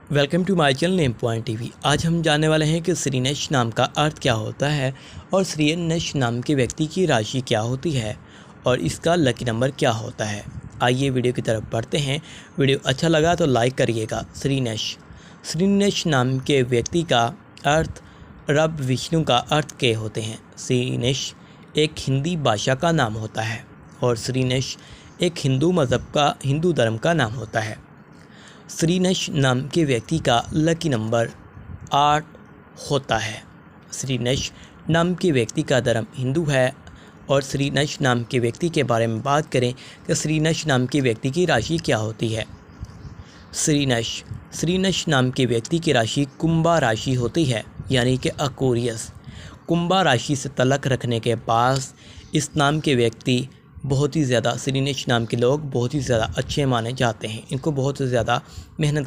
Welcome to my channel name point TV. आज हम जानने वाले हैं कि श्रीनेश नाम का अर्थ क्या होता है और श्रीनेश नाम के व्यक्ति की राशि क्या होती है और इसका लकी नंबर क्या होता है। आइए वीडियो की तरफ बढ़ते हैं। वीडियो अच्छा लगा तो लाइक करिएगा। श्रीनेश नाम के व्यक्ति का अर्थ रब विष्णु का अर्थ के होते हैं। श्रीनेश एक हिंदी भाषा का नाम होता है और श्रीनेश एक हिंदू धर्म का नाम होता है। श्रीनेश नाम के व्यक्ति का लकी नंबर 8 होता है। श्रीनेश नाम के व्यक्ति का धर्म हिंदू है और श्रीनेश नाम के व्यक्ति के बारे में बात करें कि श्रीनेश नाम के व्यक्ति की राशि क्या होती है। श्रीनेश नाम के व्यक्ति की राशि कुंभा राशि होती है, यानी कि अक्वेरियस। कुंभा राशि से तलक रखने के बाद इस नाम के व्यक्ति बहुत ही ज़्यादा श्रीनेश नाम के लोग बहुत ही ज़्यादा अच्छे माने जाते हैं। इनको बहुत ज़्यादा मेहनत